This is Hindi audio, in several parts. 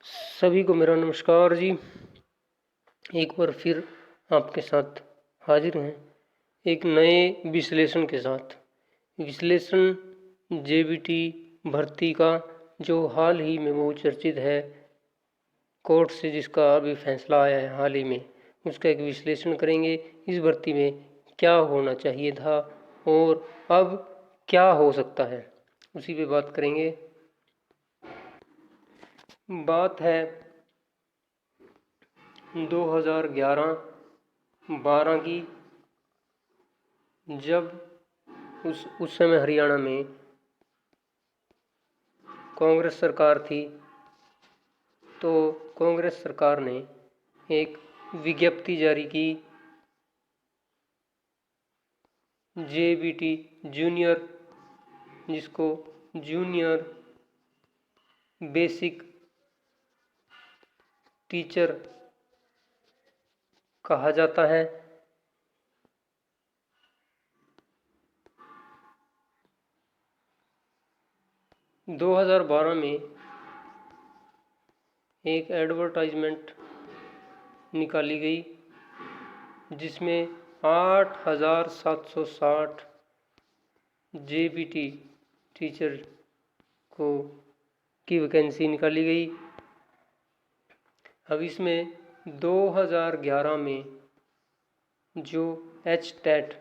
सभी को मेरा नमस्कार जी। एक बार फिर आपके साथ हाजिर हैं एक नए विश्लेषण के साथ। विश्लेषण जेबीटी भर्ती का जो हाल ही में बहुत चर्चित है, कोर्ट से जिसका अभी फैसला आया है हाल ही में, उसका एक विश्लेषण करेंगे। इस भर्ती में क्या होना चाहिए था और अब क्या हो सकता है, उसी पे बात करेंगे। बात है 2011-12 की, जब उस समय हरियाणा में कांग्रेस सरकार थी। तो कांग्रेस सरकार ने एक विज्ञप्ति जारी की, जेबीटी जूनियर, जिसको जूनियर बेसिक टीचर कहा जाता है। - 2012 में एक एडवर्टाइजमेंट निकाली गई जिसमें 8,760 जेबीटी टीचर की वैकेंसी निकाली गई। अब इसमें 2011 में जो HTET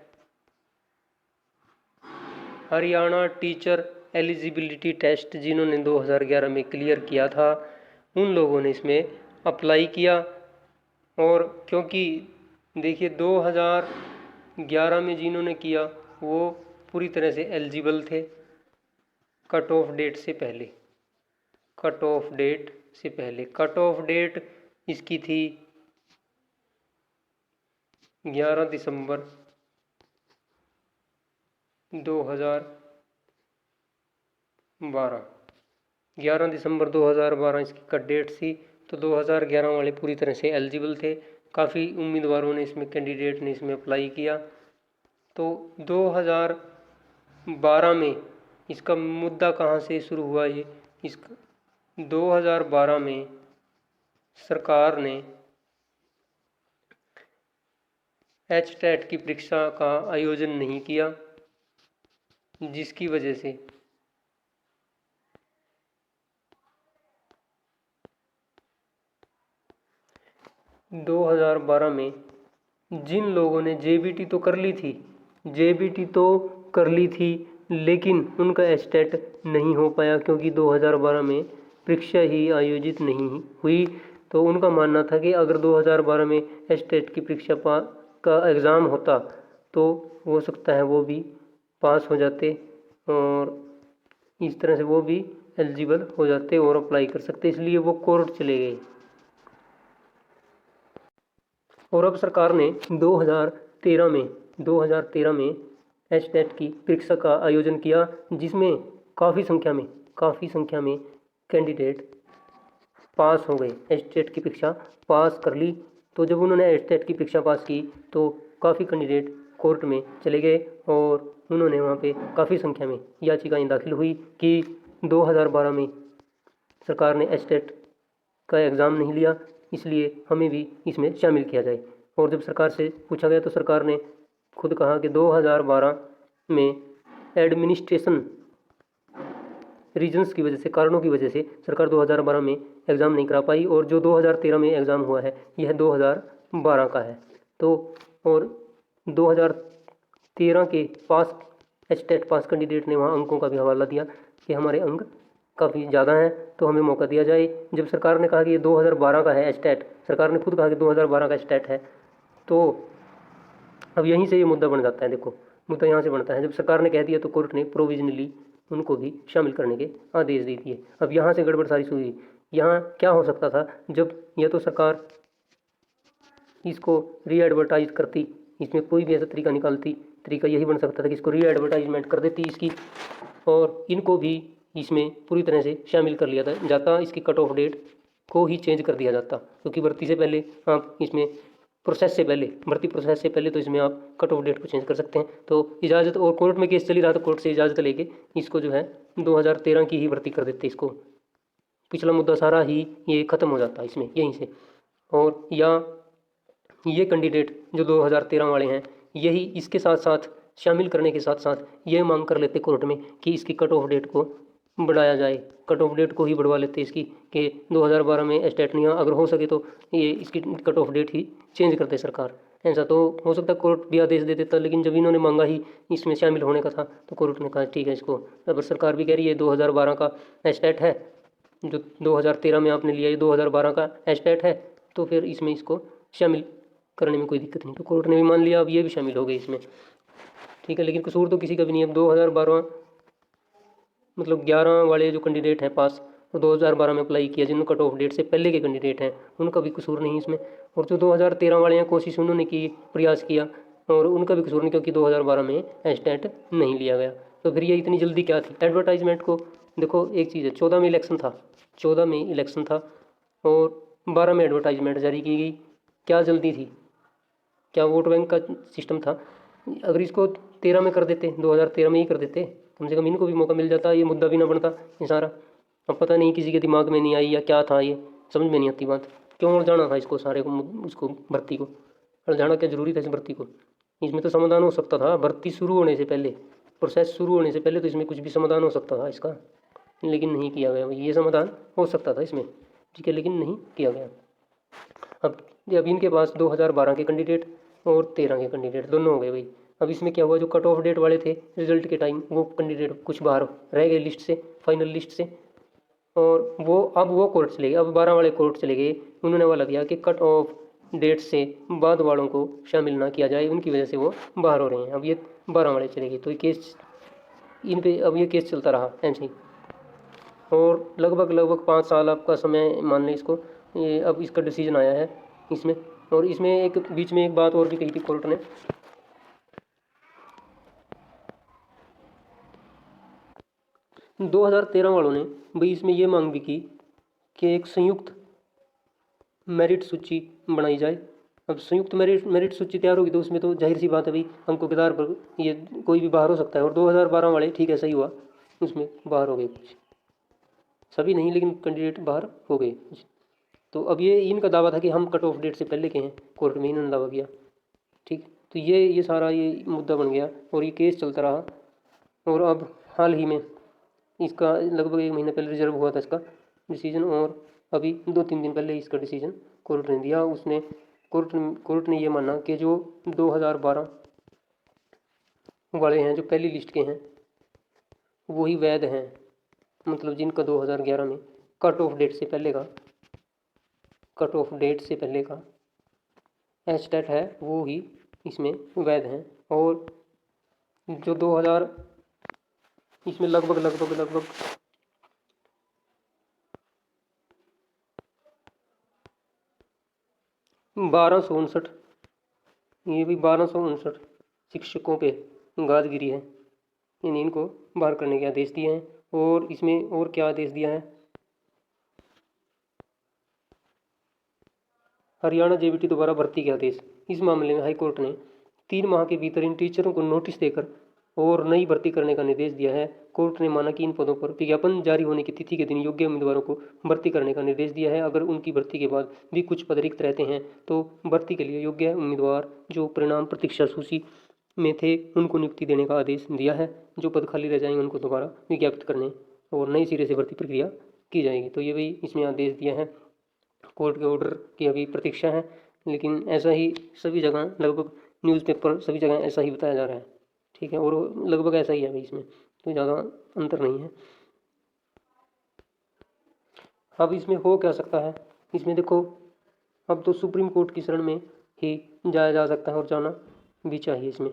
Haryana teacher eligibility test जिन्होंने 2011 में क्लियर किया था, उन लोगों ने इसमें अप्लाई किया। और क्योंकि देखिए 2011 में जिन्होंने किया वो पूरी तरह से एलिजिबल थे कट ऑफ डेट से पहले। कट ऑफ डेट इसकी थी 11 दिसंबर 2012। 11 दिसंबर 2012 इसकी कट डेट थी। तो 2011 वाले पूरी तरह से एलिजिबल थे। काफ़ी उम्मीदवारों ने इसमें, कैंडिडेट ने इसमें अप्लाई किया। तो 2012 में इसका मुद्दा कहाँ से शुरू हुआ, ये 2012 में सरकार ने एचटेट की परीक्षा का आयोजन नहीं किया, जिसकी वजह से 2012 में जिन लोगों ने जेबीटी तो कर ली थी लेकिन उनका एचटेट नहीं हो पाया, क्योंकि 2012 में परीक्षा ही आयोजित नहीं हुई। तो उनका मानना था कि अगर 2012 में एचटेट की परीक्षा का एग्ज़ाम होता तो हो सकता है वो भी पास हो जाते और इस तरह से वो भी एलिजिबल हो जाते और अप्लाई कर सकते, इसलिए वो कोर्ट चले गए। और अब सरकार ने 2013 में एचटेट की परीक्षा का आयोजन किया, जिसमें काफ़ी संख्या में कैंडिडेट पास हो गए, एचटेट की परीक्षा पास कर ली। तो जब उन्होंने एचटेट की परीक्षा पास की तो काफ़ी कैंडिडेट कोर्ट में चले गए और उन्होंने वहाँ पे काफ़ी संख्या में याचिकाएं दाखिल हुई कि 2012 में सरकार ने एचटेट का एग्ज़ाम नहीं लिया, इसलिए हमें भी इसमें शामिल किया जाए। और जब सरकार से पूछा गया तो सरकार ने खुद कहा कि 2012 में एडमिनिस्ट्रेशन रीजन्स की वजह से, कारणों की वजह से सरकार 2012 में एग्ज़ाम नहीं करा पाई, और जो 2013 में एग्ज़ाम हुआ है यह 2012 का है। तो और 2013 के पास एचटेट पास कैंडिडेट ने वहाँ अंकों का भी हवाला दिया कि हमारे अंक काफ़ी ज़्यादा हैं तो हमें मौका दिया जाए। जब सरकार ने कहा कि ये 2012 का है एचटेट, सरकार ने खुद कहा कि 2012 का एचटेट है, तो अब यहीं से ये मुद्दा बन जाता है। देखो मुद्दा यहाँ से बनता है, जब सरकार ने कह दिया तो कोर्ट ने प्रोविजनली उनको भी शामिल करने के आदेश दे दिए। अब यहाँ से गड़बड़ सारी हुई। यहाँ क्या हो सकता था, जब यह तो सरकार इसको री एडवर्टाइज करती, इसमें कोई भी ऐसा तरीका निकालती, तरीका यही बन सकता था कि इसको री एडवर्टाइजमेंट कर देती इसकी, और इनको भी इसमें पूरी तरह से शामिल कर लिया जाता, इसकी कट ऑफ डेट को ही चेंज कर दिया जाता। क्योंकि भर्ती से पहले आप इसमें भर्ती प्रोसेस से पहले तो इसमें आप कट ऑफ डेट को चेंज कर सकते हैं। तो इजाज़त, और कोर्ट में केस चली रहा था, कोर्ट से इजाज़त लेके इसको जो है 2013 की ही भर्ती कर देते इसको पिछला मुद्दा सारा ही ये ख़त्म हो जाता है इसमें यहीं से। और या ये कैंडिडेट जो 2013 वाले हैं यही इसके साथ साथ शामिल करने के साथ साथ ये मांग कर लेते कोर्ट में कि इसकी कट ऑफ डेट को बढ़ाया जाए, कट ऑफ डेट को ही बढ़वा लेते इसकी कि 2012 में एस्टेट नहीं, अगर हो सके तो ये इसकी कट ऑफ डेट ही चेंज कर दे सरकार। ऐसा तो हो सकता है कोर्ट भी आदेश दे देता, लेकिन जब इन्होंने मांगा ही इसमें शामिल होने का था तो कोर्ट ने कहा ठीक है इसको। अगर सरकार भी कह रही है 2012 का एस्टेट है, जो 2013 में आपने लिया ये 2012 का एस्टेट है, तो फिर इसमें इसको शामिल करने में कोई दिक्कत नहीं। तो कोर्ट ने भी मान लिया, अब ये भी शामिल हो गए इसमें, ठीक है। लेकिन कसूर तो किसी का भी नहीं है। अब 2012 मतलब 11 वाले जो कैंडिडेट हैं पास, तो 2012 में अप्लाई किया, जिन्होंने कट ऑफ डेट से पहले के कैंडिडेट हैं उनका भी कसूर नहीं इसमें। और जो 2013 वाले हैं कोशिश उन्होंने की, प्रयास किया, और उनका भी कसूर नहीं क्योंकि 2012 में एस्टेट नहीं लिया गया। तो फिर ये इतनी जल्दी क्या थी एडवर्टाइजमेंट को? देखो एक चीज़ है, 14 में इलेक्शन था, 14 में इलेक्शन था और 12 में एडवर्टाइजमेंट जारी की गई। क्या जल्दी थी? क्या वोट बैंक का सिस्टम था? अगर इसको 13 में कर देते, 2013 में ही कर देते, कम से कम इनको भी मौका मिल जाता, ये मुद्दा भी ना बनता ये सारा। अब पता नहीं किसी के दिमाग में नहीं आई या क्या था, ये समझ में नहीं आती बात। क्यों जाना था इसको सारे को, उसको भर्ती को जाना क्या जरूरी था इस भर्ती को? इसमें तो समाधान हो सकता था भर्ती शुरू होने से पहले, प्रोसेस शुरू होने से पहले तो इसमें कुछ भी समाधान हो सकता था इसका, लेकिन नहीं किया गया। ये समाधान हो सकता था इसमें, ठीक है, लेकिन नहीं किया गया। अब इनके पास 2012 के कैंडिडेट और 13 के कैंडिडेट दोनों हो गए भाई। अब इसमें क्या हुआ, जो कट ऑफ डेट वाले थे रिजल्ट के टाइम, वो कैंडिडेट कुछ बाहर रह गए लिस्ट से, फाइनल लिस्ट से, और वो अब वो कोर्ट चले गए। अब 12 वाले कोर्ट चले गए, उन्होंने वाला दिया कि कट ऑफ डेट से बाद वालों को शामिल ना किया जाए, उनकी वजह से वो बाहर हो रहे हैं। अब ये 12 वाले चले गए, तो ये केस इन पे, अब ये केस चलता रहा ऐसे ही, और लगभग 5 साल आपका समय मान लें इसको। ये अब इसका डिसीजन आया है इसमें। और इसमें एक बीच में एक बात और भी कही थी कोर्ट ने, 2013 वालों ने भाई इसमें ये मांग भी की कि एक संयुक्त मेरिट सूची बनाई जाए। अब संयुक्त मेरिट सूची तैयार होगी तो उसमें तो जाहिर सी बात है भाई अंकों के आधार पर ये कोई भी बाहर हो सकता है। और 2012 वाले ठीक है सही हुआ, उसमें बाहर हो गए कुछ, सभी नहीं लेकिन कैंडिडेट बाहर हो गए कुछ। तो अब ये इनका दावा था कि हम कट ऑफ डेट से पहले के हैं, कोर्ट में इन्होंने दावा किया, ठीक। तो ये सारा ये मुद्दा बन गया और ये केस चलता रहा। और अब हाल ही में इसका लगभग 1 महीने पहले रिजर्व हुआ था इसका डिसीजन, और अभी 2-3 दिन पहले इसका डिसीजन कोर्ट ने दिया। उसने कोर्ट ने ये माना कि जो 2012 वाले हैं, जो पहली लिस्ट के हैं, वही वैध हैं। मतलब जिनका 2011 में कट ऑफ डेट से पहले का एस्टेट है वो ही इसमें वैध हैं। और जो 2000 इसमें लगभग 1259, ये भी 1259 शिक्षकों पे गाज गिरी है, यानी इनको बाहर करने के आदेश दिए हैं। और इसमें और क्या आदेश दिया है, हरियाणा जेबीटी दोबारा भर्ती के आदेश। इस मामले में हाई कोर्ट ने 3 माह के भीतर इन टीचरों को नोटिस देकर और नई भर्ती करने का निर्देश दिया है। कोर्ट ने माना कि इन पदों पर विज्ञापन जारी होने की तिथि के दिन योग्य उम्मीदवारों को भर्ती करने का निर्देश दिया है। अगर उनकी भर्ती के बाद भी कुछ पद रिक्त रहते हैं तो भर्ती के लिए योग्य उम्मीदवार जो परिणाम प्रतीक्षा सूची में थे उनको नियुक्ति देने का आदेश दिया है। जो पद खाली रह जाएंगे उनको दोबारा विज्ञापित करने और नई सिरे से भर्ती प्रक्रिया की जाएगी। तो ये भी इसमें आदेश दिया है। कोर्ट के ऑर्डर की अभी प्रतीक्षा है, लेकिन ऐसा ही सभी जगह लगभग न्यूज़पेपर सभी जगह ऐसा ही बताया जा रहा है, ठीक है। और लगभग ऐसा ही है भाई, इसमें कोई ज़्यादा अंतर नहीं है। अब इसमें हो क्या सकता है, इसमें देखो अब तो सुप्रीम कोर्ट की शरण में ही जाया जा सकता है और जाना भी चाहिए, इसमें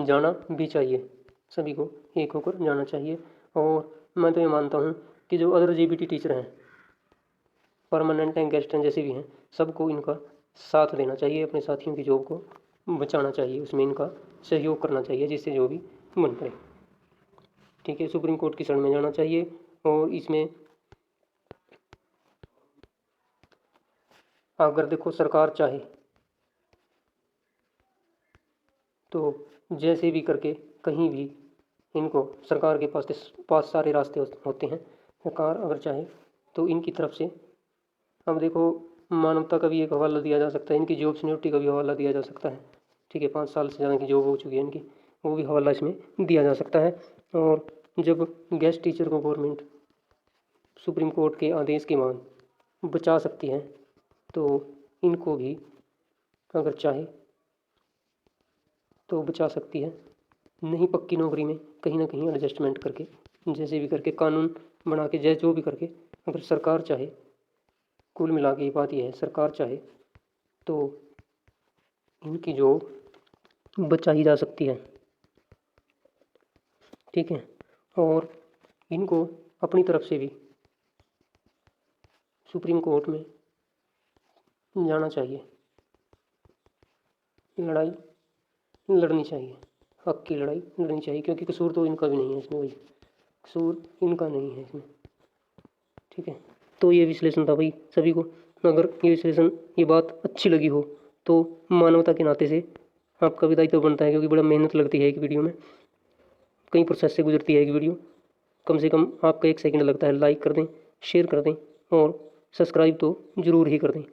जाना भी चाहिए, सभी को एक होकर जाना चाहिए। और मैं तो ये मानता हूँ कि जो अदर जेबीटी टीचर हैं, परमानेंट हैं, गेस्ट हैं, जैसे भी हैं, सबको इनका साथ देना चाहिए, अपने साथियों की जॉब को बचाना चाहिए, उसमें इनका सहयोग करना चाहिए जिससे जो भी बन पाए, ठीक है। सुप्रीम कोर्ट की शरण में जाना चाहिए। और इसमें अगर देखो सरकार चाहे तो जैसे भी करके कहीं भी इनको सरकार के पास सारे रास्ते होते हैं, सरकार अगर चाहे तो इनकी तरफ से, अब देखो, मानवता का भी एक हवाला दिया जा सकता है, इनकी जॉब सिक्योरिटी का भी हवाला दिया जा सकता है। ठीक है, 5 साल से ज़्यादा की जॉब हो चुकी है इनकी, वो भी हवाला इसमें दिया जा सकता है। और जब गेस्ट टीचर को गवर्नमेंट सुप्रीम कोर्ट के आदेश के बाद बचा सकती है, तो इनको भी अगर चाहे तो बचा सकती है। नहीं पक्की नौकरी में कहीं ना कहीं एडजस्टमेंट करके, जैसे भी करके, कानून बना के, जैसे जो भी करके, अगर सरकार चाहे, कुल मिला के ये बात यह है, सरकार चाहे तो इनकी जॉब बचाई जा सकती है। ठीक है, और इनको अपनी तरफ से भी सुप्रीम कोर्ट में जाना चाहिए, लड़ाई लड़नी चाहिए, हक की लड़ाई लड़नी चाहिए, क्योंकि कसूर तो इनका भी नहीं है इसमें, भाई कसूर इनका नहीं है इसमें। ठीक है, तो ये विश्लेषण था भाई सभी को। अगर ये विश्लेषण, ये बात अच्छी लगी हो तो मानवता के नाते से आपका भी दायित्व बनता है, क्योंकि बड़ा मेहनत लगती है एक वीडियो में, कई प्रोसेस से गुजरती है एक वीडियो। कम से कम आपका 1 सेकंड लगता है, लाइक कर दें, शेयर कर दें और सब्सक्राइब तो ज़रूर ही कर दें।